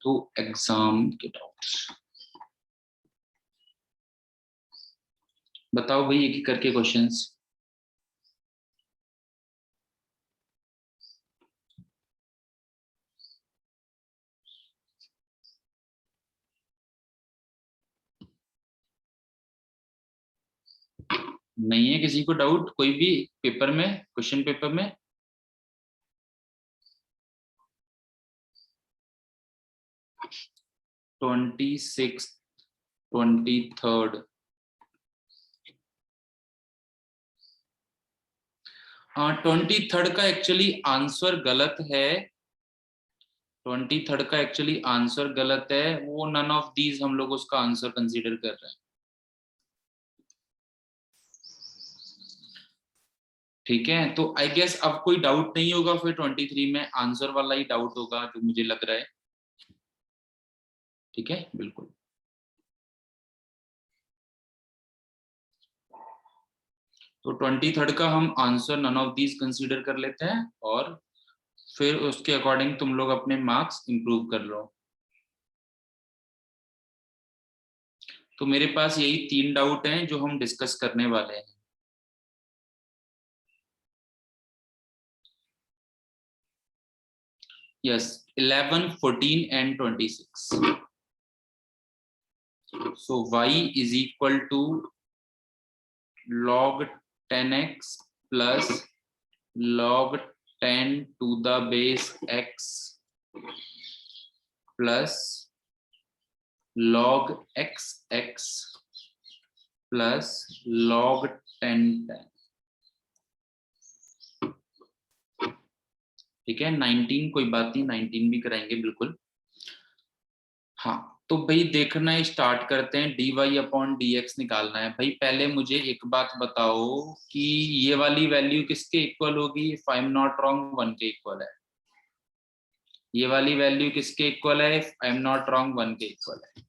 तो एग्जाम के डाउट्स बताओ भाई, एक एक करके क्वेश्चंस। नहीं है किसी को डाउट कोई भी पेपर में, क्वेश्चन पेपर में? Twenty six, 23rd। हाँ, 23rd का एक्चुअली आंसर गलत है। 23rd का एक्चुअली आंसर गलत है, वो नन ऑफ दीज हम लोग उसका आंसर कंसीडर कर रहे हैं। ठीक है, तो आई गेस अब कोई डाउट नहीं होगा, फिर 23 में आंसर वाला ही डाउट होगा जो मुझे लग रहा है। ठीक है, बिल्कुल। तो 23rd का हम answer none of these consider कर लेते हैं और फिर उसके अकॉर्डिंग तुम लोग अपने मार्क्स इंप्रूव कर लो। तो मेरे पास यही 3 डाउट हैं जो हम डिस्कस करने वाले हैं। Yes, 11, 14 and 26। So y is equal to log 10x plus log 10 to the base x plus log xx plus log 10 10। ठीक है, 19 कोई बात नहीं, 19 भी कराएंगे बिल्कुल। हाँ, तो भाई देखना है, स्टार्ट करते हैं। dy अपॉन dx निकालना है। भाई पहले मुझे एक बात बताओ कि ये वाली वैल्यू किसके इक्वल होगी? If I am not wrong 1 के इक्वल है। ये वाली वैल्यू किसके इक्वल है? If I am not wrong 1 के इक्वल है।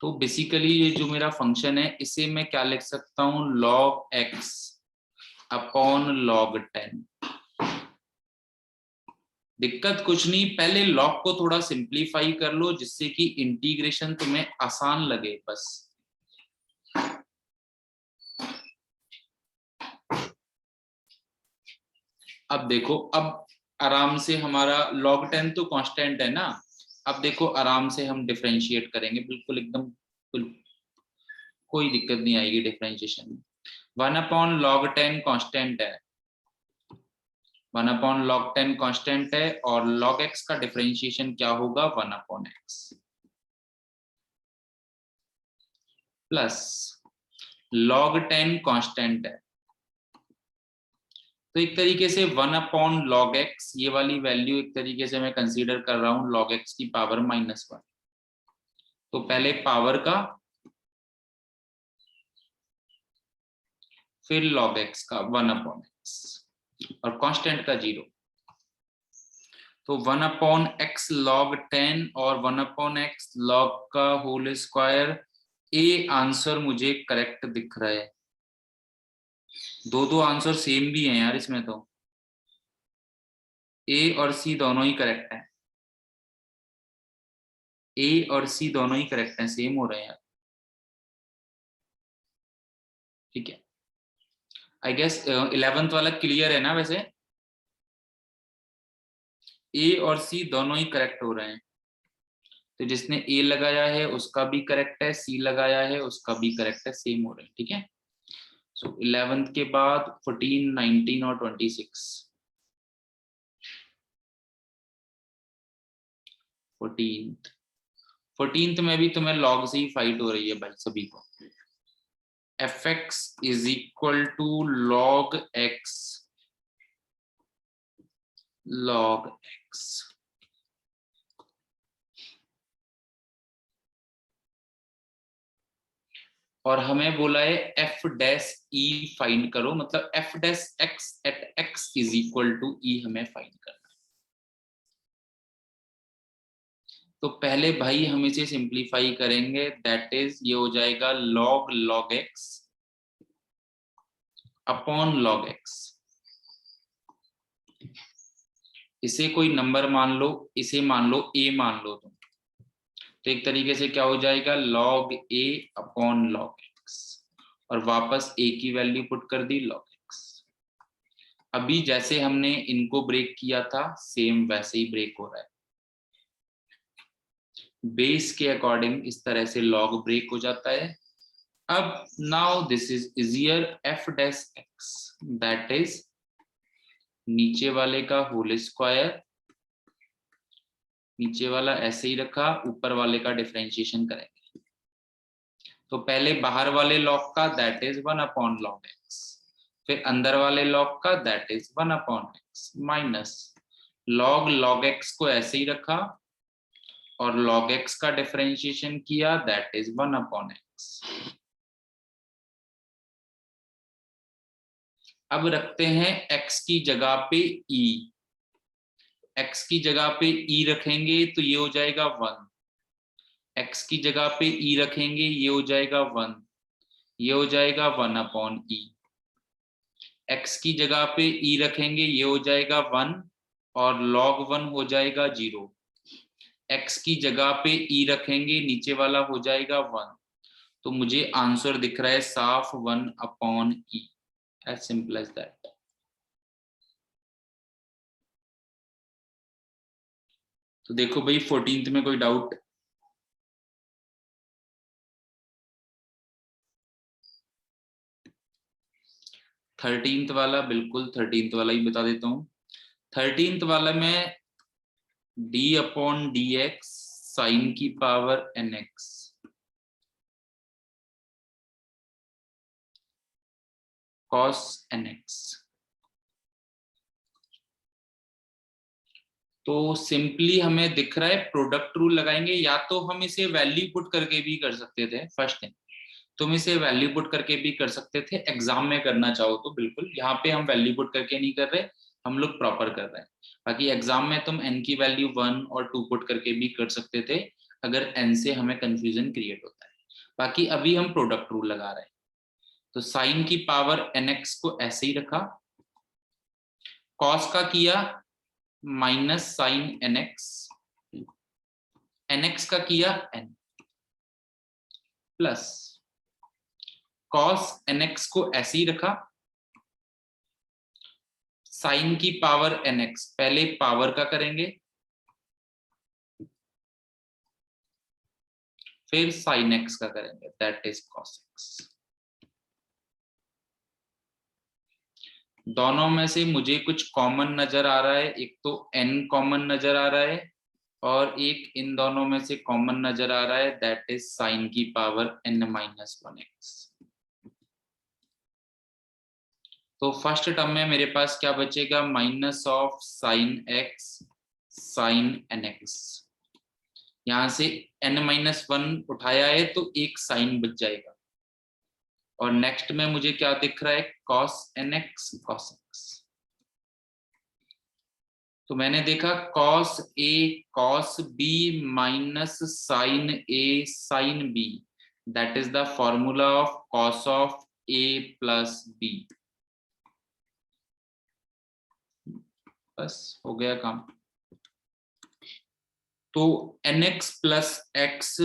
तो बेसिकली ये जो मेरा फंक्शन है इसे मैं क्या लिख सकता हूँ? log x upon log 10। दिक्कत कुछ नहीं, पहले log को थोड़ा सिंप्लीफाई कर लो जिससे कि इंटीग्रेशन तुम्हें आसान लगे बस। अब देखो, अब आराम से हमारा log 10 तो कांस्टेंट है ना। अब देखो आराम से हम डिफरेंशिएट करेंगे, बिल्कुल एकदम कोई दिक्कत नहीं आएगी डिफरेंशिएशन में। 1 अपॉन log 10 कांस्टेंट है, 1 अपॉन log 10 कांस्टेंट है, और log x का डिफरेंशिएशन क्या होगा? 1 upon x plus log 10 constant है, तो एक तरीके से 1 अपॉन log x, ये वाली वैल्यू एक तरीके से मैं कंसीडर कर रहा हूं log x की पावर -1। तो पहले पावर का, फिर log x का 1 अपॉन x और कांस्टेंट का 0। तो 1 अपॉन x log 10 और 1 अपॉन x log का होल स्क्वायर। ए आंसर मुझे करेक्ट दिख रहा है। दो आंसर सेम भी हैं यार इसमें, तो ए और सी दोनों ही करेक्ट हैं। ए और सी दोनों ही करेक्ट हैं, सेम हो रहे हैं यार। ठीक है, आई गेस 11th वाला क्लियर है ना? वैसे ए और सी दोनों ही करेक्ट हो रहे हैं, तो जिसने ए लगाया है उसका भी करेक्ट है, सी लगाया है उसका भी करेक्ट है, सेम हो रहे हैं। ठीक है, सो 11th के बाद 14, 19 और 26। 14th में भी तुम्हें लॉग से ही फाइट हो रही है भाई सभी को। fx is equal to log x log x। और हमें बोला है f डैश e फाइंड करो, मतलब f dash x at x is equal to e हमें फाइंड करना है। तो पहले भाई हम इसे सिंप्लीफाई करेंगे, दैट इज ये हो जाएगा log x upon log x इसे कोई नंबर मान लो, इसे मान लो a मान लो तुम, तो एक तरीके से क्या हो जाएगा log a upon log x, और वापस a की वैल्यू पुट कर दी log x। अभी जैसे हमने इनको ब्रेक किया था सेम वैसे ही ब्रेक हो रहा है, बेस के अकॉर्डिंग इस तरह से log ब्रेक हो जाता है। अब now this is easier, f dash x that is नीचे वाले का होल स्क्वायर, नीचे वाला ऐसे ही रखा, ऊपर वाले का डिफरेंशिएशन करेंगे। तो पहले बाहर वाले लॉग का that is 1 upon log x, फिर अंदर वाले लॉग का that is 1 upon x minus log log x को ऐसे ही रखा और log x का डिफरेंशिएशन किया दैट इज 1 अपॉन एक्स। अब रखते हैं x की जगह पे e, x की जगह पे e रखेंगे तो ये हो जाएगा 1, x की जगह पे e रखेंगे ये हो जाएगा 1, ये हो जाएगा 1 अपॉन e। x की जगह पे e रखेंगे ये हो जाएगा 1 और log 1 हो जाएगा 0, x की जगह पे e रखेंगे नीचे वाला हो जाएगा 1, तो मुझे आंसर दिख रहा है साफ 1 upon e, as simple as that. तो देखो भाई 14th में कोई डाउट? थर्टींथ वाला बिल्कुल 13th वाला ही बता देता हूँ। 13th वाला में d upon d x sine की पावर nx cos nx, तो सिंपली हमें दिख रहा है प्रोडक्ट रूल लगाएंगे, या तो हम इसे वैल्यू पुट करके भी कर सकते थे, फर्स्ट थिंग तुम इसे वैल्यू पुट करके भी कर सकते थे, एग्जाम में करना चाहो तो बिल्कुल, यहाँ पे हम वैल्यू पुट करके नहीं कर रहे, हम लोग प्रॉपर कर रहे हैं। बाकी एग्जाम में तुम n की वैल्यू 1 और 2 पुट करके भी कर सकते थे अगर n से हमें कंफ्यूजन क्रिएट होता है। बाकी अभी हम प्रोडक्ट रूल लगा रहे हैं, तो साइन की पावर nx को ऐसे ही रखा, कॉस का किया माइनस साइन nx, nx का किया n प्लस कॉस nx को ऐसे ही रखा, साइन की पावर nx, पहले पावर का करेंगे फिर साइन x का करेंगे दैट इज cos x। दोनों में से मुझे कुछ कॉमन नजर आ रहा है, एक तो n कॉमन नजर आ रहा है और एक इन दोनों में से कॉमन नजर आ रहा है दैट इज साइन की पावर n माइनस 1x। तो फर्स्ट टर्म में मेरे पास क्या बचेगा, minus of sine x sine nx, यहां से n माइनस 1 उठाया है तो एक साइन बच जाएगा, और नेक्स्ट में मुझे क्या दिख रहा है cos nx cos x। तो मैंने देखा cos a cos b minus sine a sine b, that is the formula of cos of a plus b। बस हो गया काम। तो nx plus x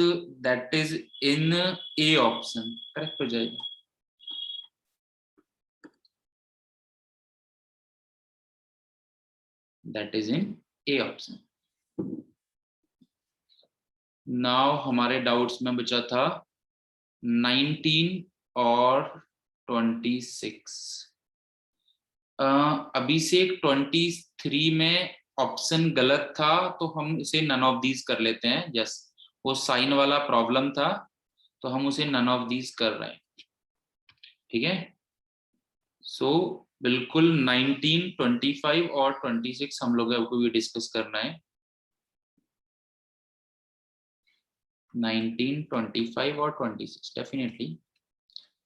that is in a option, correct हो जाएगा। That is in a option. Now हमारे doubts में बचा था 19 और 26। अभिषेक 23 में ऑप्शन गलत था तो हम इसे नन ऑफ दीज कर लेते हैं, यस वो साइन वाला प्रॉब्लम था तो हम उसे नन ऑफ दीज कर रहे हैं, ठीक है। सो बिल्कुल 19, 25 और 26 हम लोगों को भी डिस्कस करना है। 19, 25 और 26 डेफिनेटली।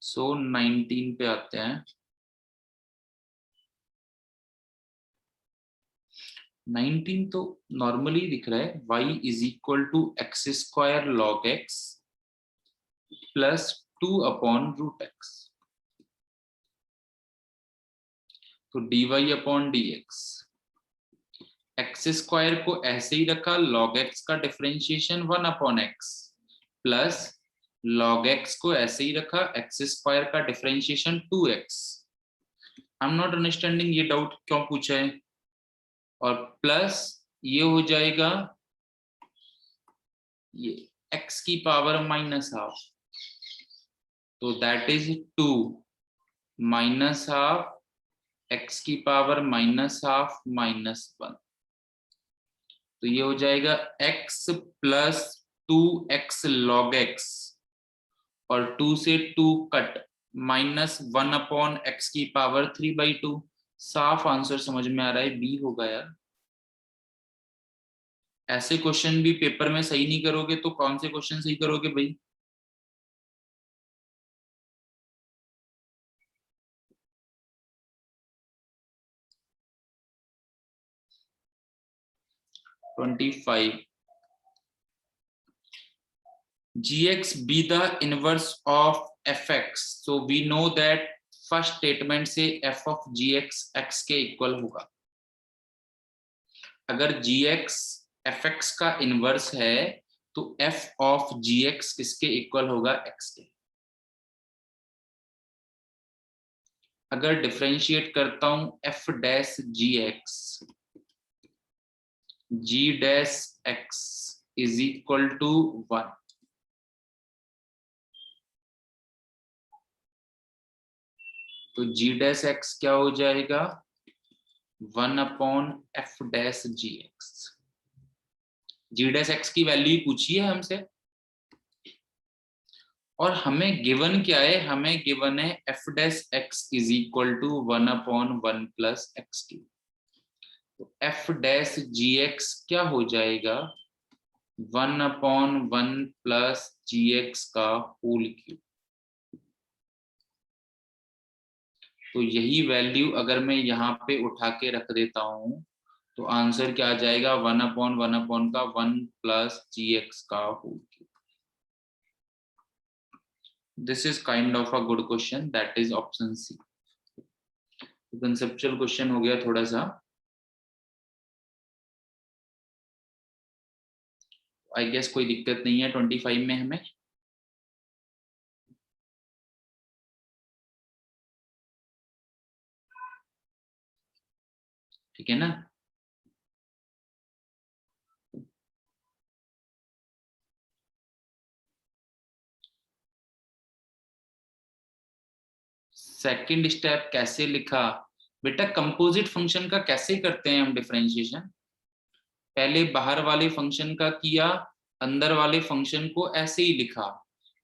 सो 19 पे आते हैं। 19 तो नॉर्मली दिख रहा है y is equal to x square log x plus 2 upon root x, तो dy अपॉन dx एक्स स्क्वायर को ऐसे ही रखा, log x का differentiation 1/x plus log x को ऐसे ही रखा, एक्स स्क्वायर का differentiation 2x। I am not understanding ये डाउट क्यों पूछा है। और प्लस ये हो जाएगा ये x की पावर -12, तो दैट इज 2 -12 x की पावर -12 -1, तो ये हो जाएगा x plus 2x log x और 2 से 2 कट -1/x की पावर 3/2। साफ आंसर समझ में आ रहा है, बी होगा यार। ऐसे क्वेश्चन भी पेपर में सही नहीं करोगे तो कौन से क्वेश्चन सही करोगे भाई। (25) gx be the inverse of fx, so we know that first statement से f of gx x के इक्वल होगा। अगर gx fx का इनवर्स है तो f of gx किसके इक्वल होगा, x के। अगर डिफरेंशिएट करता हूं f dash gx, g dash x is equal to 1, तो g डैश x क्या हो जाएगा, 1/f dash gx। g dash x की वैल्यू पूछी है हमसे और हमें गिवन क्या है, हमें गिवन है f dash x is equal to 1/1 plus x3, तो f डैश gx क्या हो जाएगा, 1/1 प्लस gx का होल क्यूब। तो यही वैल्यू अगर मैं यहाँ पे उठा के रख देता हूँ तो आंसर क्या आ जाएगा, 1/1 का 1 प्लस gx का whole cube. This is kind of a good question, that is option C. Conceptual question हो गया थोड़ा सा, आई गेस कोई दिक्कत नहीं है 25 में हमें। ठीक है ना। सेकंड स्टेप कैसे लिखा बेटा, कंपोजिट फंक्शन का कैसे करते हैं हम डिफरेंशिएशन। पहले बाहर वाले फंक्शन का किया, अंदर वाले फंक्शन को ऐसे ही लिखा,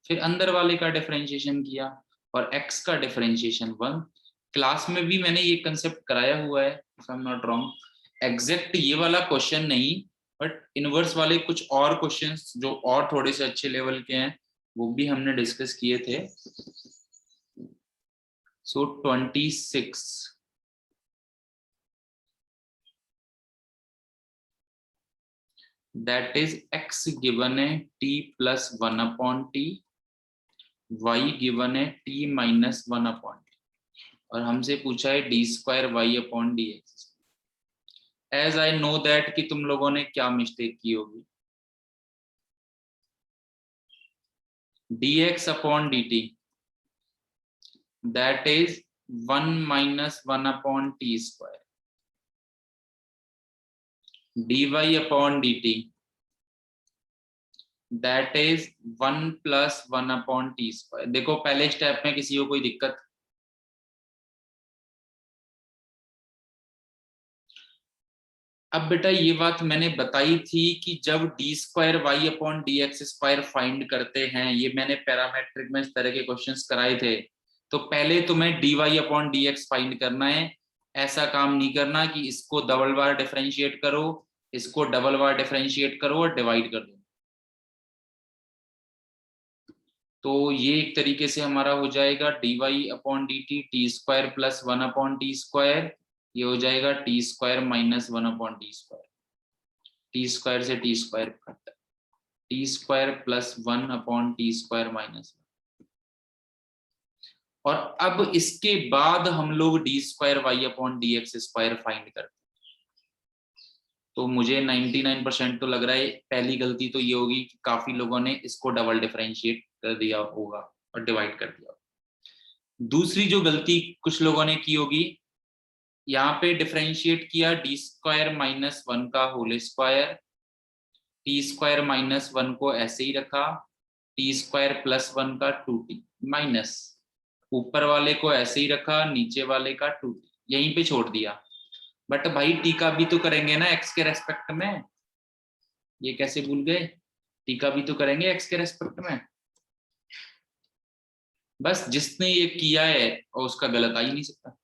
फिर अंदर वाले का डिफरेंशिएशन किया और x का डिफरेंशिएशन 1। क्लास में भी मैंने ये कंसेप्ट कराया हुआ है, if I am not wrong. Exact ये वाला क्वेश्चन नहीं, बट इनवर्स वाले कुछ और क्वेश्चंस जो और थोड़े से अच्छे लेवल के हैं वो भी हमने डिस्कस किए थे। सो 26 that is x given है t plus 1/t, y given है t minus 1/t और हमसे पूछा है d square y/dx। As I know that कि तुम लोगों ने क्या मिस्टेक की होगी, dx/dt that is 1 minus 1/t square, dy/dt that is 1 plus 1/t square। देखो पहले स्टेप में किसी को कोई दिक्कत, अब बेटा ये बात मैंने बताई थी कि जब d square y/dx square find करते हैं, ये मैंने पैरामेट्रिक में इस तरह के क्वेश्चंस कराए थे, तो पहले तुम्हें dy/dx फाइंड करना है। ऐसा काम नहीं करना कि इसको डबल बार डिफरेंशिएट करो, इसको डबल बार डिफरेंशिएट करो और डिवाइड कर दो। तो ये एक तरीके से हमारा हो जाएगा dy/dt t square plus 1/t square, ये हो जाएगा t square minus 1/t square, T square से T square cut, T square plus 1/t square minus. और अब इसके बाद हम लोग d square y/dx square find करते हैं। तो मुझे 99% तो लग रहा है पहली गलती तो ये होगी कि काफी लोगों ने इसको डबल डिफरेंशिएट कर दिया होगा और डिवाइड कर दिया। दूसरी जो गलती कुछ लोगों ने की होगी, यहाँ पे डिफरेंशिएट किया डी स्क्वायर माइनस 1 का whole square, T square minus 1 को ऐसे ही रखा, टी स्क्वायर प्लस 1 का 2t माइनस ऊपर वाले को ऐसे ही रखा, नीचे वाले का 2t यहीं पे छोड़ दिया। बट भाई टी का भी तो करेंगे ना एक्स के रेस्पेक्ट में, ये कैसे भूल गए? टी का भी तो करेंगे एक्स के रेस्पेक्ट में। बस जिसने ये किया है और उसका गलत आ ही नहीं सकता।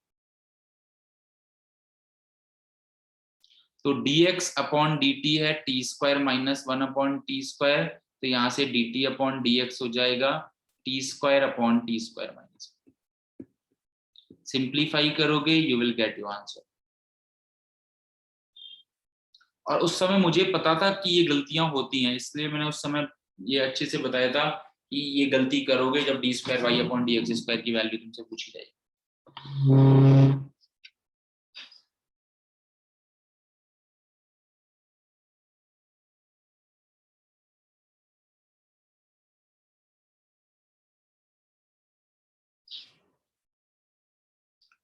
तो dx अपॉन dt है T square minus 1 upon T square, तो यहां से dt अपॉन dx हो जाएगा T square upon T square minus. Simplify करोगे you will get your answer. और उस समय मुझे पता था कि ये गलतियां होती हैं, इसलिए मैंने उस समय ये अच्छे से बताया था कि ये गलती करोगे जब d square y upon d x square की वैल्यू तुमसे पूछी जाएगी।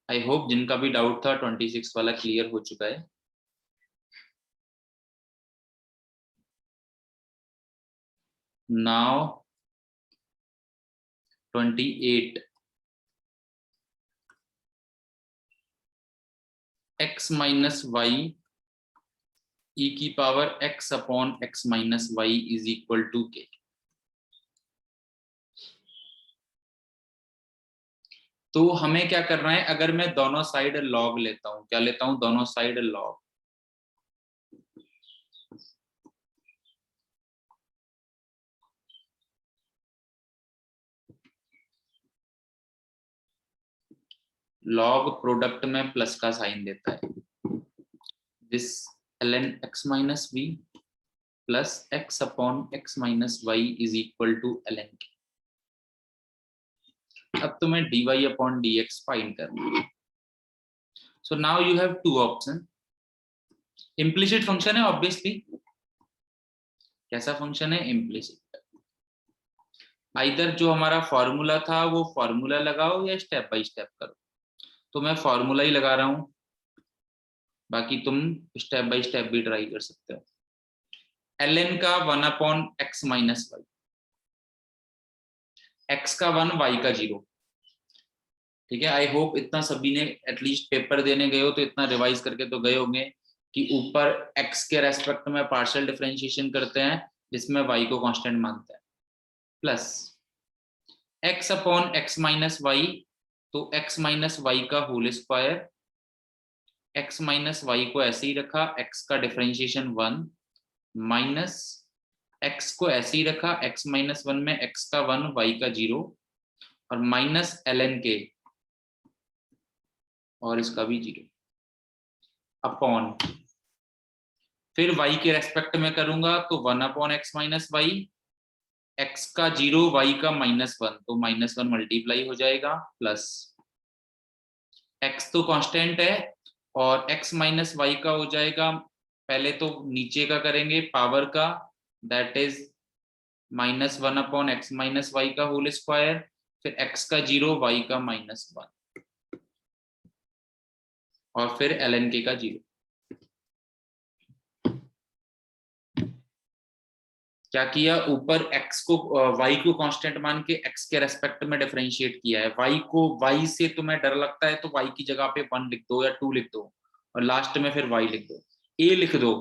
आई होप जिनका भी डाउट था 26 वाला क्लियर हो चुका है। Now 28 x minus y e की power x upon x minus y is equal to k. तो हमें क्या करना है, अगर मैं दोनों साइड लॉग लेता हूं, क्या लेता हूं, दोनों साइड लॉग, लॉग प्रोडक्ट में प्लस का साइन देता है, this ln x minus v plus x upon x minus y is equal to ln k। अब तुम्हें dy अपॉन dx फाइंड करना है। So now you have two option, implicit function है ऑब्वियसली। कैसा फंक्शन है? इम्प्लिसिट। आइदर जो हमारा फॉर्मूला था वो फॉर्मूला लगाओ या स्टेप बाय स्टेप करो। तो मैं फॉर्मूला ही लगा रहा हूं, बाकी तुम स्टेप बाय स्टेप भी ट्राई कर सकते हो। ln का 1 upon x minus y, x का 1 वाई का 0। ठीक है, आई होप इतना सभी ने एटलीस्ट पेपर देने गए हो तो इतना रिवाइज करके तो गए होंगे कि ऊपर x के रेस्पेक्ट में पार्शियल डिफरेंशिएशन करते हैं जिसमें y को कांस्टेंट मानते हैं, plus x upon x minus y, तो x माइनस वाई का whole square, x minus y को ऐसे ही रखा, x का डिफरेंशिएशन 1 माइनस x को ऐसे ही रखा, x माइनस 1 में x का 1 y का 0 और माइनस ln के और इसका भी 0 अपॉन, फिर y के रेस्पेक्ट में करूंगा तो 1 upon x minus y, x का 0 y का -1 तो -1 मल्टीप्लाई हो जाएगा, प्लस x तो कांस्टेंट है और x माइनस वाई का हो जाएगा, पहले तो नीचे का करेंगे पावर का, that is -1 upon x minus y का होल स्क्वायर, फिर x का 0 y का -1 और फिर ln k का 0। क्या किया, ऊपर x को y को कांस्टेंट मान के x के रेस्पेक्ट में डिफरेंशिएट किया है, y को y से तुम्हें डर लगता है तो y की जगह पे 1 लिख दो या 2 लिख दो और लास्ट में फिर y लिख दो, a लिख दो।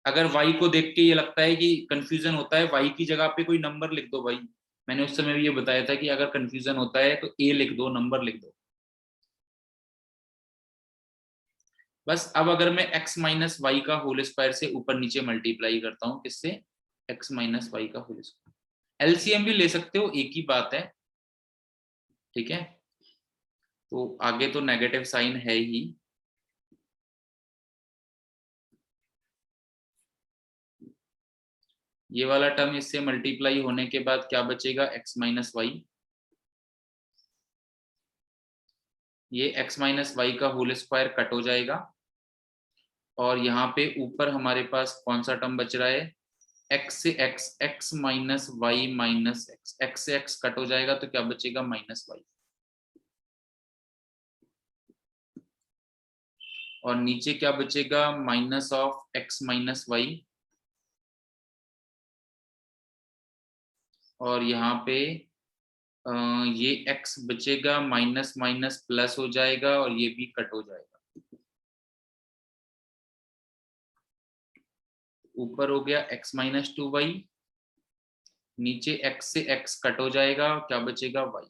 अगर y को देख के ये लगता है कि कंफ्यूजन होता है, y की जगह पे कोई नंबर लिख दो भाई, मैंने उस समय भी ये बताया था कि अगर कंफ्यूजन होता है तो a लिख दो, नंबर लिख दो। बस अब अगर मैं x माइनस वाई का होल स्क्वायर से ऊपर नीचे मल्टीप्लाई करता हूँ, किससे, x माइनस वाई का होल स्क्वायर, एलसीएम भी ले सकते हो, एक ही बात है। ठीक है, तो आगे तो नेगेटिव साइन है ही, ये वाला टर्म इससे मल्टीप्लाई होने के बाद क्या बचेगा, x माइनस वाई, ये x माइनस वाई का होल स्क्वायर कट हो जाएगा और यहाँ पे ऊपर हमारे पास कौन सा टर्म बच रहा है, x से x minus y minus x से x कट हो जाएगा तो क्या बचेगा, माइनस वाई। और नीचे क्या बचेगा, minus of x minus y. और यहाँ पे ये x बचेगा, माइनस माइनस प्लस हो जाएगा और ये भी कट हो जाएगा। ऊपर हो गया x माइनस टू वाई, नीचे x से x कट हो जाएगा, क्या बचेगा, y।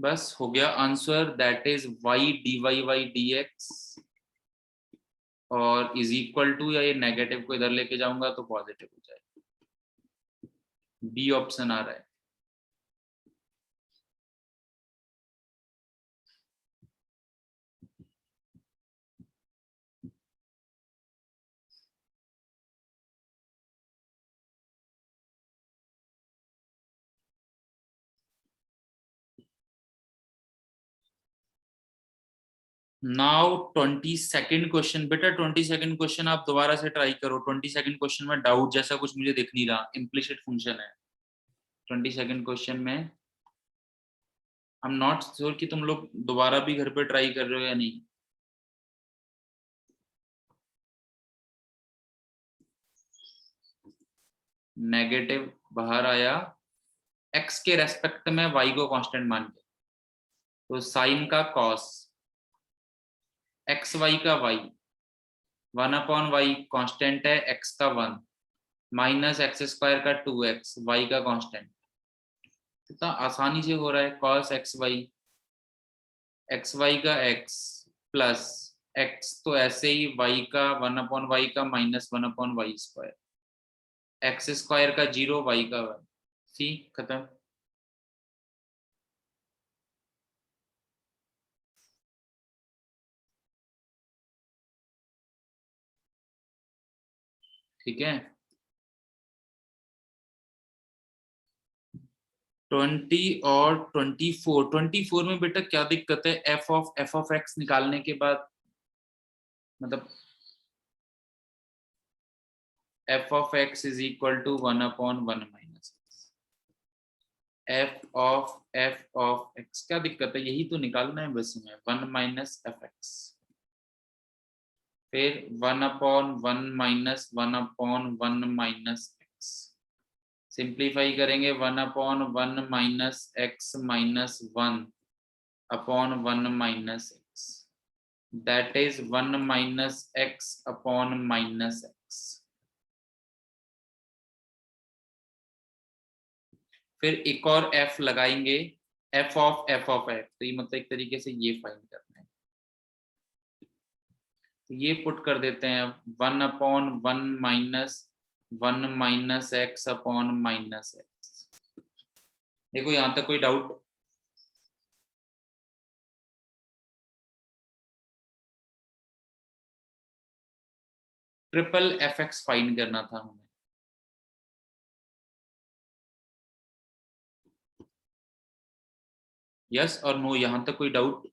बस हो गया answer, that is y dy by dx। और इज इक्वल टू, या ये नेगेटिव को इधर लेके जाऊंगा तो पॉजिटिव हो जाएगा। बी ऑप्शन आ रहा है। Now 22nd question. बेटा 22nd क्वेश्चन आप दोबारा से ट्राई करो। 22nd क्वेश्चन में डाउट जैसा कुछ मुझे दिख नहीं रहा, इम्प्लिसिट फंक्शन है 22nd क्वेश्चन में। आई एम नॉट श्योर कि तुम लोग दोबारा भी घर पे ट्राई कर रहे हो या नहीं। नेगेटिव बाहर आया, x के रेस्पेक्ट में y को कांस्टेंट मान के, तो साइन का कॉस, एक्स वाई का y, 1/y कांस्टेंट है, x का 1 माइनस एक्स स्क्वायर का 2x, y का कांस्टेंट। कितना आसानी से हो रहा है, cos एक्स वाई का x प्लस x, तो ऐसे ही y का 1/y का minus 1/y square, x square का 0, y का 1। सी खत्म। ठीक है। 20 और 24 में बेटा क्या दिक्कत है, एफ ऑफ एक्स निकालने के बाद, मतलब f of x is equal to 1/1 minus f of x. क्या दिक्कत है, यही तो निकालना है बस में, 1 माइनस एफ एक्स, फिर 1/1 माइनस 1/1 माइनस एक्स। सिंप्लीफाई करेंगे, 1/1 minus x minus 1/1 minus x, that is 1 minus x upon minus x. फिर एक और f लगाएंगे, f ऑफ f, तो ये मतलब एक तरीके से ये फाइंड करना है। तो ये पुट कर देते हैं, 1/1 minus 1 minus x upon minus x. देखो यहां तक कोई doubt? Triple F x find करना था हमें। यस और नो, यहां तक कोई डाउट?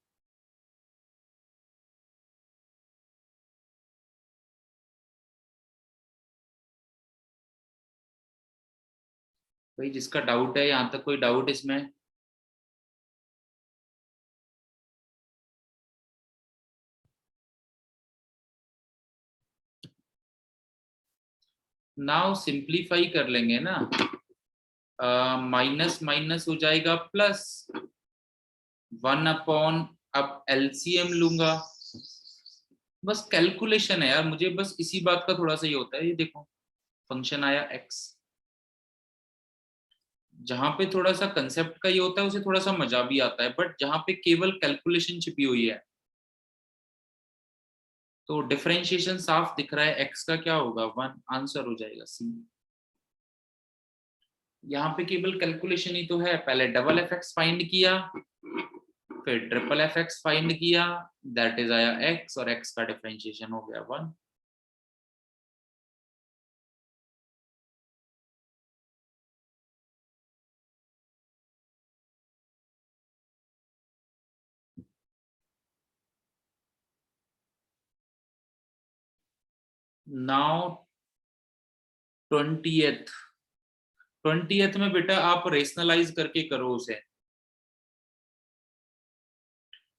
भाई जिसका डाउट है, यहां तक कोई डाउट इसमें? नाउ सिंप्लीफाई कर लेंगे ना, माइनस माइनस हो जाएगा प्लस 1/, अब एलसीएम लूंगा। बस कैलकुलेशन है यार, मुझे बस इसी बात का थोड़ा सा ही होता है। ये देखो फंक्शन आया x, जहां पे थोड़ा सा कंसेप्ट का ये होता है उसे थोड़ा सा मजा भी आता है, बट जहां पे केवल कैलकुलेशन छिपी हुई है तो डिफरेंशिएशन साफ दिख रहा है, x का क्या होगा 1, आंसर हो जाएगा सी। यहाँ पे केवल कैलकुलेशन ही तो है, पहले डबल एफ एक्स फाइंड किया, फिर ट्रिपल एफ एक्स फाइंड किया, दैट इज आया x, और x का डिफरेंशिएशन हो गया 1। नाउ 20th में बेटा आप रेशनलाइज करके करो उसे।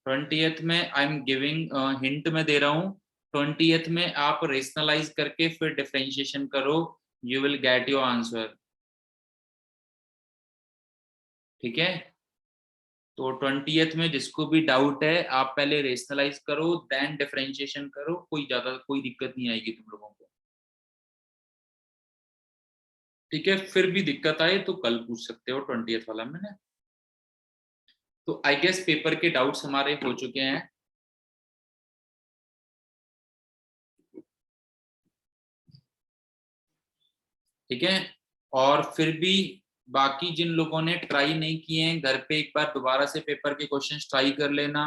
20th में आई एम गिविंग हिंट में दे रहा हूं, 20th में आप रेशनलाइज करके फिर डिफरेंशिएशन करो, you will get your answer. ठीक है, तो 20th में जिसको भी डाउट है आप पहले रेशनलाइज करो देन डिफरेंशिएशन करो, कोई दिक्कत नहीं आएगी तुम लोगों को। ठीक है, फिर भी दिक्कत आए तो कल पूछ सकते हो 20th वाला में ना। तो आई गेस पेपर के डाउट्स हमारे हो चुके हैं। ठीक है, और फिर भी बाकी जिन लोगों ने ट्राई नहीं किए हैं घर पे एक बार दोबारा से पेपर के क्वेश्चंस ट्राई कर लेना,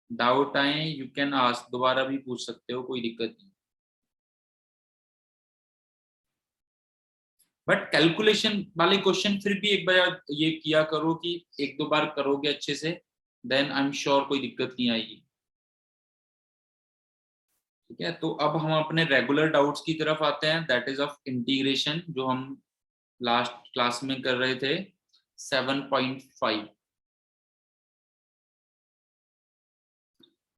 डाउट आए यू कैन आस्क, दोबारा भी पूछ सकते हो, कोई दिक्कत नहीं। बट कैलकुलेशन वाले क्वेश्चन फिर भी एक बार ये किया करो कि एक दो बार करोगे अच्छे से, देन आई एम श्योर कोई दिक्कत नहीं आएगी। ठीक है, तो अब हम अपने रेगुलर डाउट्स की तरफ आते हैं, दैट इज ऑफ इंटीग्रेशन, जो हम लास्ट क्लास में कर रहे थे 7.5।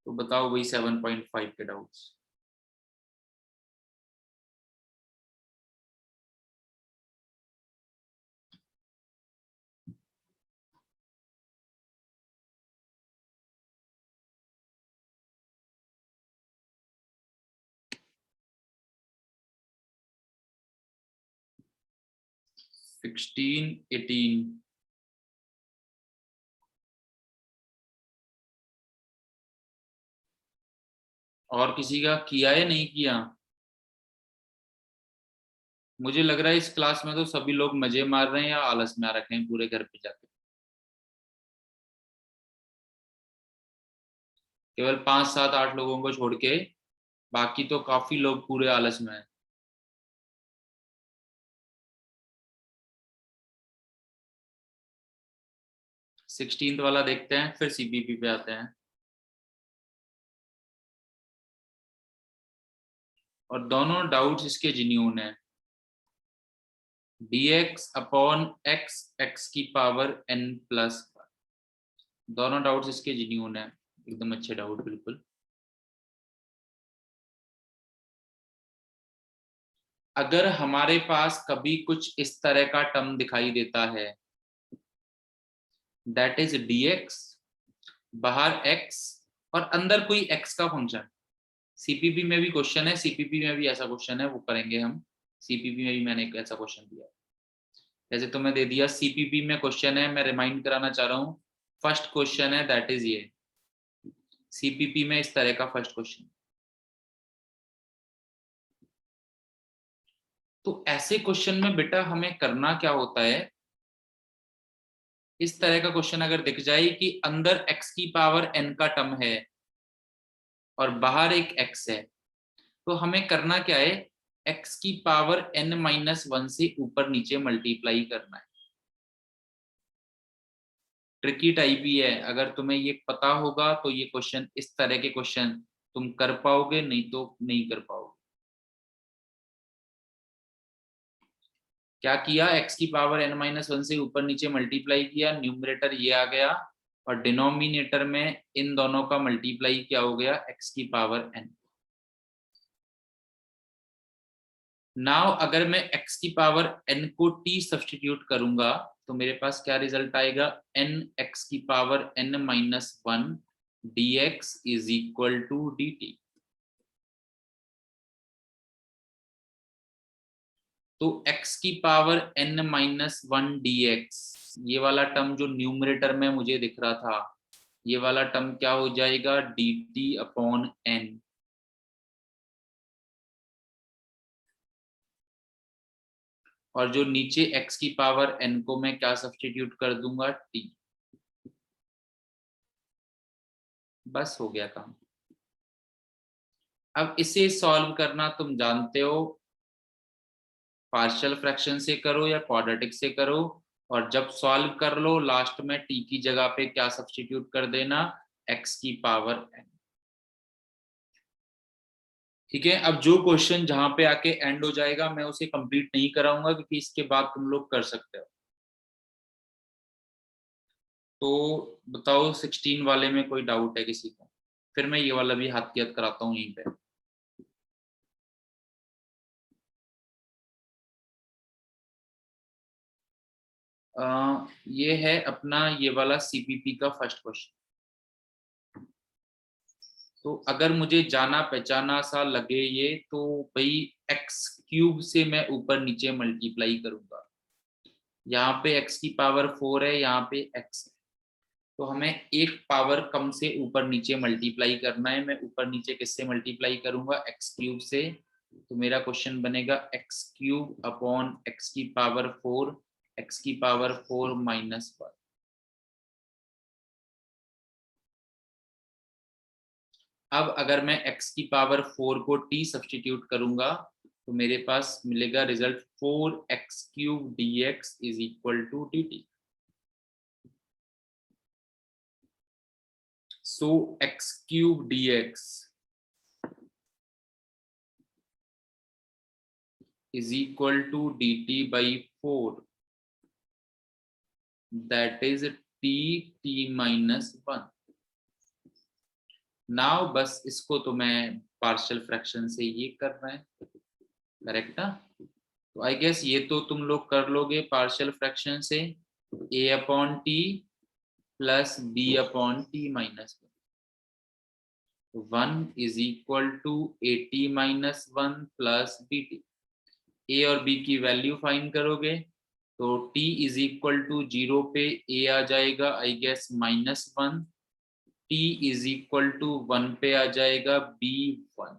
तो बताओ वही 7.5 के डाउट्स। सिक्सटीन 18 और किसी का किया या नहीं किया? मुझे लग रहा है इस क्लास में तो सभी लोग मजे मार रहे हैं या आलस में आ रखे हैं पूरे घर पे जाके। केवल 5 7 8 लोगों को छोड़ के बाकी तो काफी लोग पूरे आलस में हैं। 16th वाला देखते हैं फिर सीबीपी पे आते हैं। और दोनों डाउट्स इसके जिन्यून है, dx अपॉन x x की पावर n प्लस, दोनों डाउट्स इसके जिन्यून है, एकदम अच्छे डाउट बिल्कुल। अगर हमारे पास कभी कुछ इस तरह का टर्म दिखाई देता है, दैट इज dx, बाहर x और अंदर कोई x का फंक्शन, सीपीपी में भी क्वेश्चन है, सीपीपी में भी ऐसा क्वेश्चन है वो करेंगे हम, सीपीपी में भी मैंने एक ऐसा क्वेश्चन दिया, जैसे तुम्हें दे दिया सीपीपी में क्वेश्चन है, मैं रिमाइंड कराना चाह रहा हूँ, फर्स्ट क्वेश्चन है दैट इज ये, सीपीपी में इस तरह का फर्स्ट क्वेश्चन। तो ऐसे क्वेश्चन में बेटा हमें करना क्या होता है, इस तरह का क्वेश्चन अगर दिख जाए कि अंदर x की पावर n का टर्म है और बाहर एक x है, तो हमें करना क्या है, x की पावर n-1 से ऊपर नीचे मल्टीप्लाई करना है। ट्रिकी टाइप ही है, अगर तुम्हें ये पता होगा तो ये क्वेश्चन, इस तरह के क्वेश्चन तुम कर पाओगे, नहीं तो नहीं कर पाओगे। क्या किया, x की पावर n-1 से ऊपर नीचे मल्टीप्लाई किया, न्यूमरेटर ये आ गया और डिनोमिनेटर में इन दोनों का मल्टीप्लाई क्या हो गया, x की पावर n। नाउ अगर मैं x की पावर n को t सब्स्टिट्यूट करूंगा तो मेरे पास क्या रिजल्ट आएगा, n x की power n-1 dx is equal to dt। तो x की पावर n-1 dx, ये वाला टर्म जो न्यूमरेटर में मुझे दिख रहा था, ये वाला टर्म क्या हो जाएगा, dt अपॉन n। और जो नीचे x की पावर n को मैं क्या सब्स्टिट्यूट कर दूंगा, t। बस हो गया काम। अब इसे सॉल्व करना तुम जानते हो, पार्शियल फ्रैक्शन से करो या क्वाड्रेटिक से करो, और जब सॉल्व कर लो लास्ट में t की जगह पे क्या सब्स्टिट्यूट कर देना, x की पावर n। ठीक है, अब जो क्वेश्चन जहां पे आके एंड हो जाएगा मैं उसे कंप्लीट नहीं कराऊंगा, क्योंकि इसके बाद तुम लोग कर सकते हो। तो बताओ 16 वाले में कोई डाउट है किसी को? फिर मैं ये वाला भी हाथ की हाथ कराता हूँ यहीं पे। ये है अपना ये वाला सीपीपी का फर्स्ट क्वेश्चन। तो अगर मुझे जाना पहचाना सा लगे ये, तो भाई एक्स क्यूब से मैं ऊपर नीचे मल्टीप्लाई करूंगा। यहाँ पे एक्स की पावर 4 है, यहाँ पे एक्स है, तो हमें एक पावर कम से ऊपर नीचे मल्टीप्लाई करना है। मैं ऊपर नीचे किससे मल्टीप्लाई करूंगा? एक्स क्यूब से। तो मेरा क्वेश्चन बनेगा एक्स क्यूब अपॉन एक्स की पावर 4, एक्स की पावर 4 माइनस 1। अब अगर मैं x की पावर 4 को t सब्सटीट्यूट करूंगा, तो मेरे पास मिलेगा result 4x cube dx is equal to dt। So x cube dx is equal to dt by 4, that is t minus 1। Now बस इसको तो मैं पार्शियल फ्रैक्शन से ये कर रहे हैं, करेक्ट ना? तो आई गेस ये तो तुम लोग कर लोगे पार्शियल फ्रैक्शन से, a upon T plus b upon T minus 1 is equal to A T minus 1 plus B T. A और बी की वैल्यू फाइंड करोगे तो t इज इक्वल टू 0 पे a आ जाएगा I guess -1, t is equal to 1 पे आ जाएगा b1,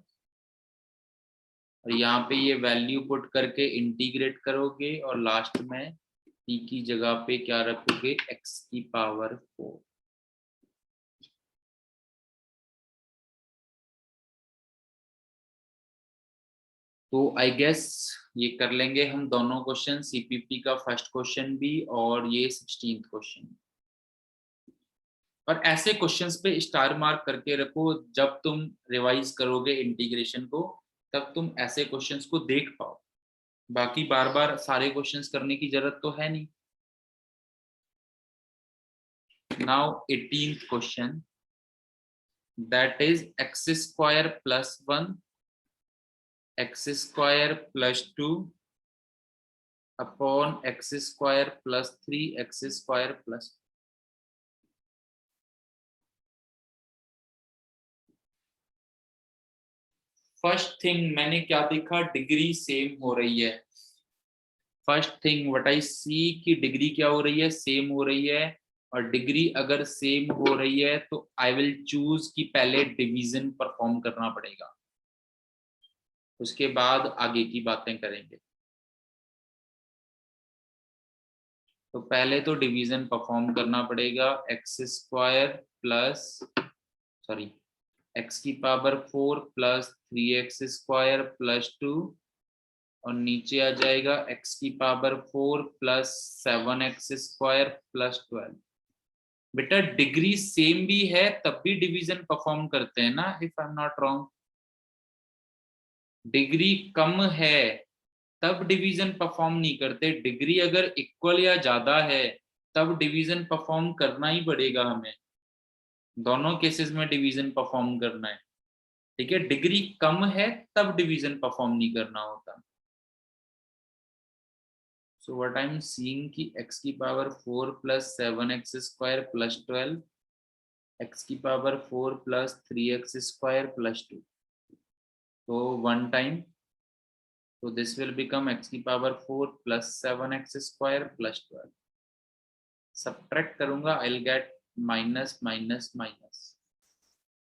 और यहाँ पे ये वैल्यू पुट करके इंटीग्रेट करोगे और लास्ट में t की जगह पे क्या रखोगे? x की पावर 4। तो आई गेस ये कर लेंगे हम दोनों क्वेश्चन, सीपीपी का फर्स्ट क्वेश्चन भी और ये 16th क्वेश्चन। और ऐसे क्वेश्चंस पे स्टार मार्क करके रखो, जब तुम रिवाइज करोगे इंटीग्रेशन को तब तुम ऐसे क्वेश्चंस को देख पाओ। बाकी बार बार सारे क्वेश्चंस करने की जरूरत तो है नहीं। Now 18th question, that is x square plus 1 x square plus 2 upon x square plus 3 x square plus. First thing मैंने क्या देखा? डिग्री सेम हो रही है। फर्स्ट थिंग व्हाट आई सी की डिग्री क्या हो रही है? सेम हो रही है। और डिग्री अगर सेम हो रही है तो आई विल चूज कि पहले डिवीजन परफॉर्म करना पड़ेगा, उसके बाद आगे की बातें करेंगे। तो पहले तो डिवीजन परफॉर्म करना पड़ेगा। X square plus, sorry, X की power 4 plus 3x square plus 2, और नीचे आ जाएगा x की power 4 plus 7x square plus 12। बेटा डिग्री सेम भी है तब भी डिवीजन परफॉर्म करते हैं ना, if I am not wrong. Degree कम है तब डिवीजन परफॉर्म नहीं करते, डिग्री अगर इक्वल या ज्यादा है तब डिवीजन परफॉर्म करना ही पड़ेगा हमें। दोनों केसेस में डिवीजन परफॉर्म करना है। ठीक है, डिग्री कम है तब डिवीजन परफॉर्म नहीं करना होता। So what I'm seeing कि x की power 4 plus 7x square plus 12, x की power 4 plus 3x square plus 2, तो वन टाइम, तो दिस विल बिकम x की power 4 plus 7x square plus 12। Subtract करूंगा I will get minus minus minus,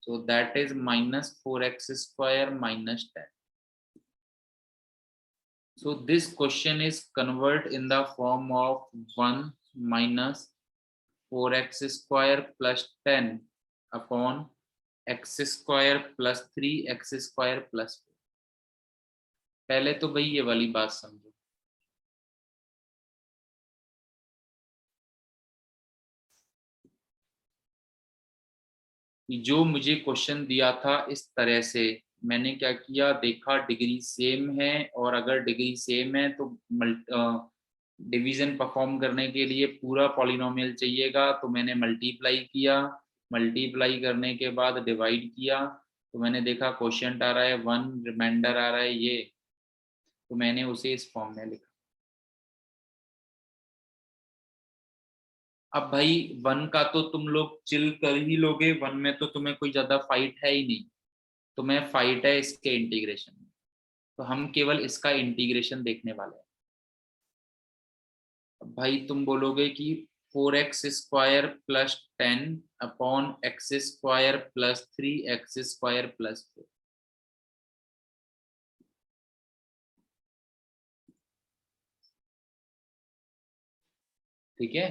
so that is minus 4x square minus 10. So this question is convert in the form of 1 minus 4x square plus 10 upon x square plus 3x square plus 4। पहले तो भाई ये वाली बात समझो कि जो मुझे क्वेश्चन दिया था इस तरह से मैंने क्या किया, देखा डिग्री सेम है, और अगर डिग्री सेम है तो डिवीजन परफॉर्म करने के लिए पूरा पॉलिनोमियल चाहिएगा, तो मैंने मल्टीप्लाई किया, मल्टीप्लाई करने के बाद डिवाइड किया, तो मैंने देखा क्वोशिएंट आ रहा है 1, रिमाइंडर आ रहा है ये, तो मैंने उसे इस फॉर्म में लिखा। अब भाई 1 का तो तुम लोग चिल कर ही लोगे, 1 में तो तुम्हें कोई ज्यादा फाइट है ही नहीं, तुम्हें फाइट है इसके इंटीग्रेशन में, तो हम केवल इसका इंटीग्रेशन देखने वाले हैं। अब भाई तुम बोलोगे कि 4x² plus 10 upon x² plus 3x² plus 4, ठीक है।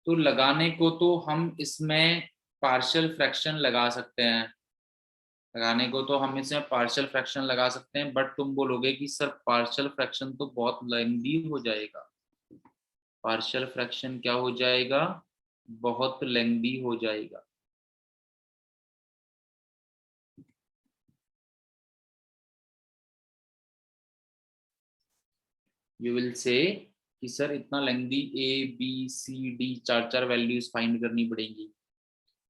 तो लगाने को तो हम इसमें पार्शियल फ्रैक्शन लगा सकते हैं, लगाने को तो हम इसमें पार्शियल फ्रैक्शन लगा सकते हैं, बट तुम बोलोगे कि सर पार्शियल फ्रैक्शन तो बहुत लेंदी हो जाएगा, पार्शियल फ्रैक्शन क्या हो जाएगा, बहुत लेंदी हो जाएगा। यू विल से कि सर इतना लेंदी, A B C D 4 values find करनी पड़ेंगी,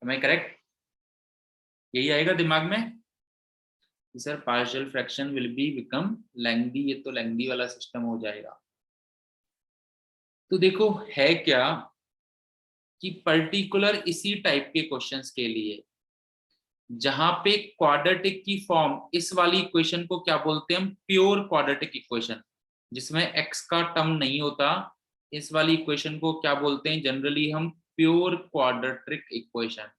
एम आई करेक्ट? यही आएगा दिमाग में कि sir partial fraction will be become lengthy, ये तो लेंदी वाला सिस्टम हो जाएगा। तो देखो है क्या कि पर्टिकुलर इसी टाइप के क्वेश्चंस के लिए जहां पे क्वाड्रेटिक की फॉर्म, इस वाली इक्वेशन को क्या बोलते हैं हम, प्योर क्वाड्रेटिक इक्वेशन, जिसमें एक्स का टर्म नहीं होता, इस वाली इक्वेशन को क्या बोलते हैं जनरली हम, प्योर क्वाड्रेटिक इक्वेशन।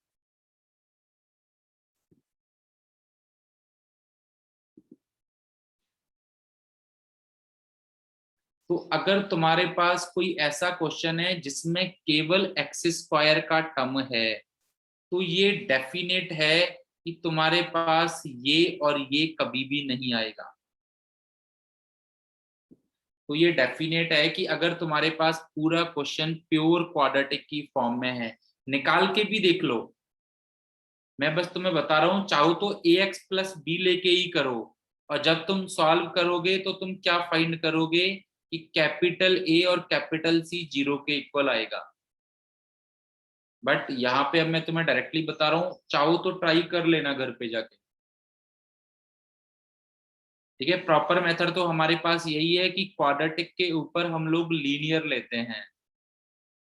तो अगर तुम्हारे पास कोई ऐसा क्वेश्चन है जिसमें केवल एक्स स्क्वायर का टर्म है, तो ये डेफिनेट है कि तुम्हारे पास ये और ये कभी भी नहीं आएगा। तो ये डेफिनेट है कि अगर तुम्हारे पास पूरा क्वेश्चन प्योर क्वाड्रेटिक की फॉर्म में है, निकाल के भी देख लो, मैं बस तुम्हें बता रहा हूं, चाहो तो ax+b लेके ही करो, और जब तुम सॉल्व करोगे तो तुम क्या फाइंड करोगे कि कैपिटल A और कैपिटल C 0 के इक्वल आएगा। बट यहाँ पे अब मैं तुम्हें डायरेक्टली बता रहा हूँ, चाहो तो ट्राई कर लेना घर पे जाके, ठीक है। प्रॉपर मेथड तो हमारे पास यही है कि क्वाड्रेटिक के ऊपर हम लोग लीनियर लेते हैं,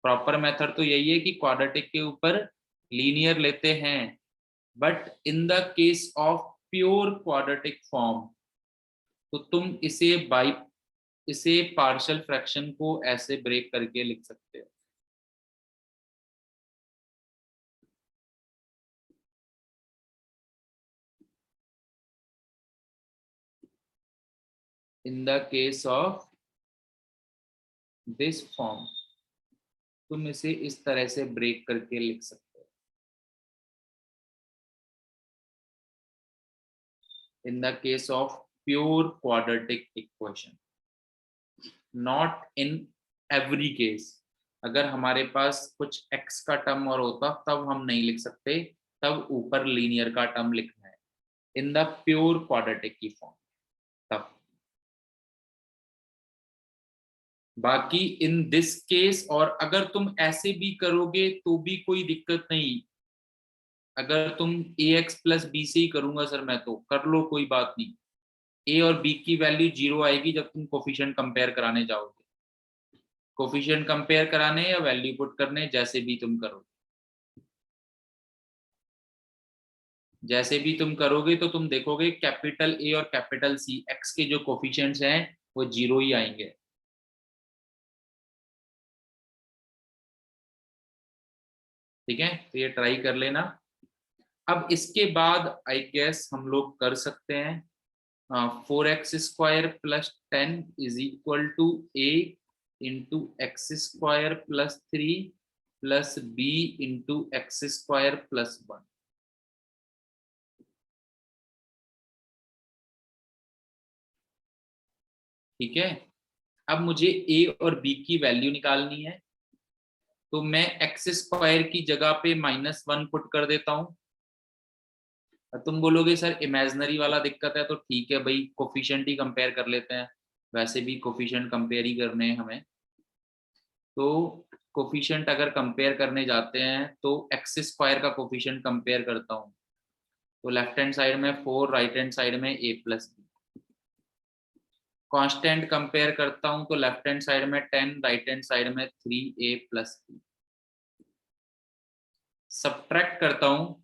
प्रॉपर मेथड तो यही है कि क्वाड्रेटिक के ऊपर लीनियर लेते हैं, but in the case of pure quadratic form तो तुम इसे पार्शियल फ्रैक्शन को ऐसे ब्रेक करके लिख सकते हो। In the case of this form तुम इसे इस तरह से ब्रेक करके लिख सकते हो। In the case of pure quadratic equation, not in every case. अगर हमारे पास कुछ x का टर्म और होता तब हम नहीं लिख सकते, तब ऊपर लीनियर का टर्म लिखना है इन द प्योर क्वाड्रेटिक की फॉर्म तब। बाकी इन दिस केस, और अगर तुम ऐसे भी करोगे तो भी कोई दिक्कत नहीं, अगर तुम ax+b से ही करूंगा सर मैं, तो कर लो कोई बात नहीं, a और b की वैल्यू 0 आएगी जब तुम कोफिशिएंट कंपेयर कराने जाओगे, कोफिशिएंट कंपेयर कराने या वैल्यू पुट करने, जैसे भी तुम करोगे, जैसे भी तुम करोगे तो तुम देखोगे कैपिटल A और कैपिटल C x के जो कोफिशिएंट्स हैं वो 0 ही आएंगे, ठीक है। तो ये ट्राई कर लेना। अब इसके बाद आई गेस हम लोग कर सकते हैं 4x² plus 10 is equal to A into x² plus 3 plus B into x² plus 1। ठीक है, अब मुझे A और B की वैल्यू निकालनी है, तो मैं x² की जगह पे -1 पुट कर देता हूं, तुम बोलोगे सर इमेजिनरी वाला दिक्कत है, तो ठीक है भाई, कोफिशिएंट ही कंपेयर कर लेते हैं, वैसे भी कोफिशिएंट कंपेयर ही करने हैं हमें। तो कोफिशिएंट अगर कंपेयर करने जाते हैं तो एक्स स्क्वायर का कोफिशिएंट कंपेयर करता हूँ, तो लेफ्ट हैंड साइड में 4, राइट हैंड साइड में a plus b. Constant compare करता हूँ तो लेफ्ट हैंड साइड में 10, राइट हैंड साइड में 3a प्लस बी। सब्ट्रैक्ट करता हूँ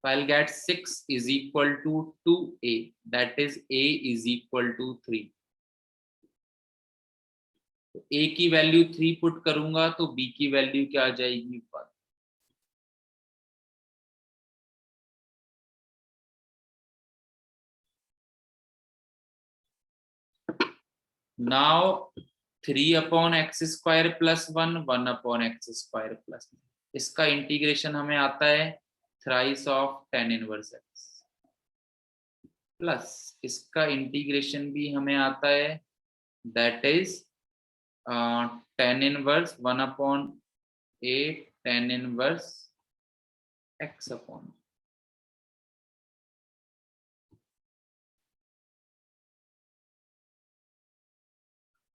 तो I'll get 6 is equal to 2a, that is a is equal to 3। तो a की वैल्यू 3 पुट करूंगा तो b की वैल्यू क्या आ जाएगी 1। Now 3 upon x square plus 1, 1 upon x square plus 1, इसका इंटीग्रेशन हमें आता है thrice of tan inverse x, plus इसका इंटीग्रेशन भी हमें आता है, that is tan inverse 1 upon a tan inverse x upon.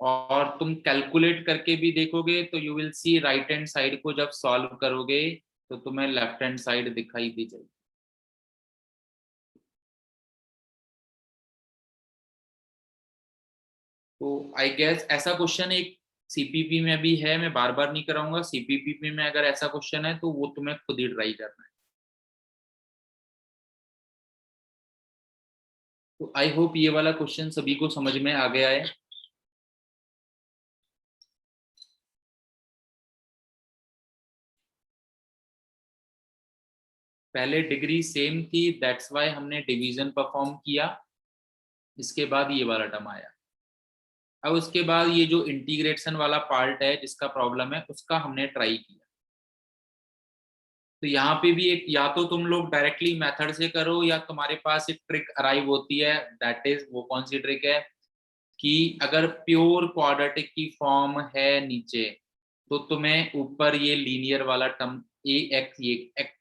और तुम कैलकुलेट करके भी देखोगे तो you will see right hand side को जब सॉल्व करोगे तो तुम्हें लेफ्ट हैंड साइड दिखाई दी जाएगी। तो आई गेस ऐसा क्वेश्चन एक सीपीपी में भी है, मैं बार बार नहीं कराऊंगा, सीपीपी में अगर ऐसा क्वेश्चन है तो वो तुम्हें खुद ही ट्राई करना है। तो आई होप ये वाला क्वेश्चन सभी को समझ में आ गया है। पहले डिग्री सेम थी, दैट्स वाई हमने डिवीजन परफॉर्म किया, इसके बाद ये वाला टर्म आया। अब उसके बाद ये जो इंटीग्रेशन वाला पार्ट है जिसका प्रॉब्लम है उसका हमने ट्राई किया। तो यहाँ पे भी एक, या तो तुम लोग डायरेक्टली मेथड से करो या तुम्हारे पास एक ट्रिक अराइव होती है, दैट इज वो कौन सी ट्रिक है कि अगर प्योर क्वाड्रेटिक की फॉर्म है नीचे तो तुम्हें ऊपर ये लीनियर वाला टर्म ए एक्स, ये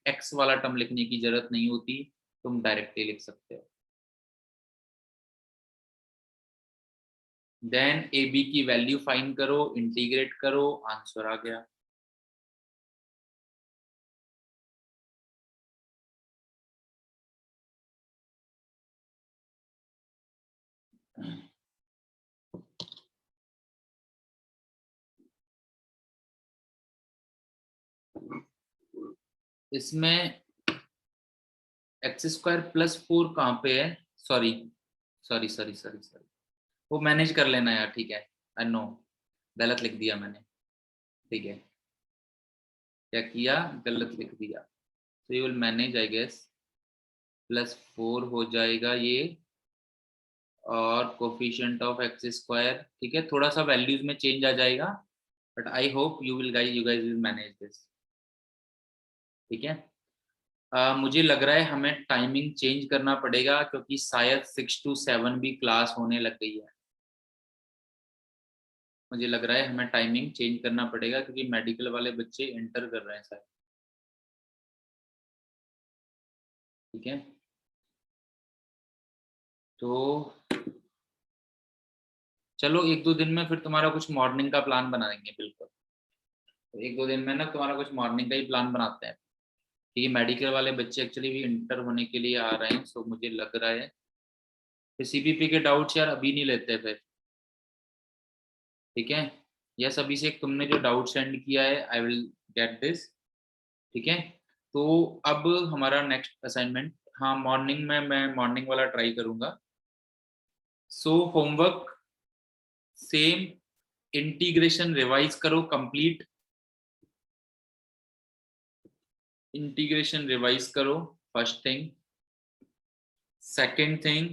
एक्स वाला टर्म लिखने की जरूरत नहीं होती, तुम डायरेक्टली लिख सकते हो। देन ए बी की वैल्यू फाइंड करो, इंटीग्रेट करो, आंसर आ गया। इसमें एक्स स्क्वायर प्लस 4 कहाँ पे है, sorry sorry sorry sorry sorry, वो मैनेज कर लेना यार, ठीक है। आई नो गलत लिख दिया मैंने, ठीक है, क्या किया, गलत लिख दिया। तो you will manage I guess, +4 हो जाएगा ये, और कोफिशिएंट ऑफ एक्स स्क्वायर, ठीक है, थोड़ा सा वैल्यूज में चेंज आ जाएगा, but I hope you guys will manage this, ठीक है। मुझे लग रहा है हमें टाइमिंग चेंज करना पड़ेगा क्योंकि शायद 6 to 7 भी क्लास होने लग गई है। मुझे लग रहा है हमें टाइमिंग चेंज करना पड़ेगा क्योंकि मेडिकल वाले बच्चे एंटर कर रहे हैं शायद, ठीक है। तो चलो एक दो दिन में फिर तुम्हारा कुछ मॉर्निंग का प्लान बना देंगे, बिल्कुल। तो एक दो दिन में ना तुम्हारा कुछ मॉर्निंग का ही प्लान बनाते हैं, क्योंकि मेडिकल वाले बच्चे एक्चुअली भी इंटर होने के लिए आ रहे हैं, सो मुझे लग रहा है फिर सीपीपी के डाउट्स यार अभी नहीं लेते फिर, ठीक है। यस अभिषेक, तुमने जो डाउट सेंड किया है आई विल गेट दिस, ठीक है। तो अब हमारा नेक्स्ट असाइनमेंट, हाँ मॉर्निंग में मैं मॉर्निंग वाला ट्राई करूंगा। सो होमवर्क सेम, इंटीग्रेशन रिवाइज करो कंप्लीट, इंटीग्रेशन रिवाइज करो, फर्स्ट थिंग। सेकेंड थिंग,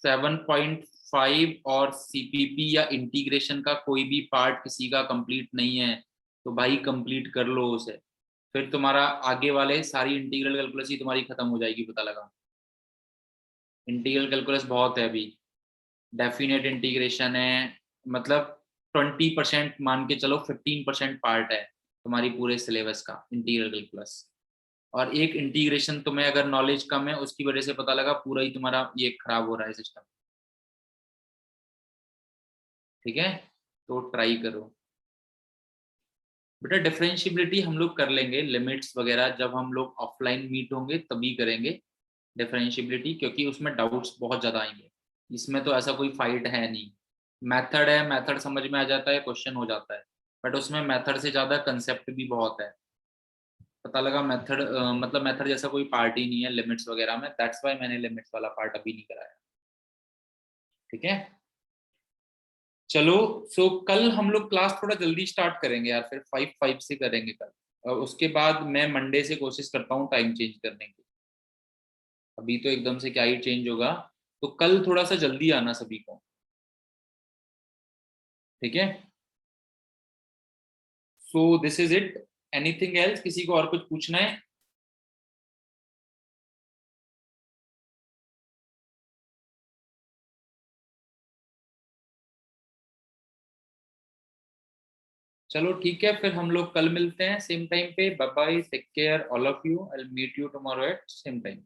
7.5 और सीपीपी या इंटीग्रेशन का कोई भी पार्ट किसी का कंप्लीट नहीं है तो भाई कंप्लीट कर लो उसे, फिर तुम्हारा आगे वाले सारी इंटीग्रल कैलकुलस ही तुम्हारी खत्म हो जाएगी, पता लगा। इंटीग्रल कैलकुलस बहुत है अभी, डेफिनेट इंटीग्रेशन है, मतलब 20% मान के चलो, 15% पार्ट है, तुम्हारी पूरे सिलेबस का इंटीग्रल कैलकुलस। और एक इंटीग्रेशन तुम्हें अगर नॉलेज कम है उसकी वजह से पता लगा पूरा ही तुम्हारा ये खराब हो रहा है सिस्टम। ठीक है, तो ट्राई करो बेटा। डिफरेंशियबिलिटी हम लोग कर लेंगे, लिमिट्स वगैरह जब हम लोग ऑफलाइन मीट होंगे तभी करेंगे डिफरेंशियबिलिटी, क्योंकि उसमें डाउट्स बहुत ज्यादा आएंगे। इसमें तो ऐसा कोई फाइट है नहीं, मेथड है, मेथड समझ में आ जाता है, क्वेश्चन हो जाता है। बट उसमें मेथड से ज्यादा कंसेप्ट भी बहुत है। पता लगा मेथड मतलब मेथड जैसा कोई पार्ट ही नहीं है लिमिट्स वगैरह में, दैट्स वाई मैंने लिमिट्स वाला पार्ट अभी नहीं कराया। ठीक है, चलो। सो कल हम लोग क्लास थोड़ा जल्दी स्टार्ट करेंगे यार, फिर 5 से करेंगे कल। और उसके बाद मैं मंडे से कोशिश करता हूँ टाइम चेंज करने की। अभी तो एकदम से क्या ही चेंज होगा, तो कल थोड़ा सा जल्दी आना सभी को। ठीक है, so this is it. Anything else, किसी को और कुछ पूछना है? चलो ठीक है, फिर हम लोग कल मिलते हैं सेम टाइम पे। Bye bye, take care all of you, I will meet you tomorrow at same time.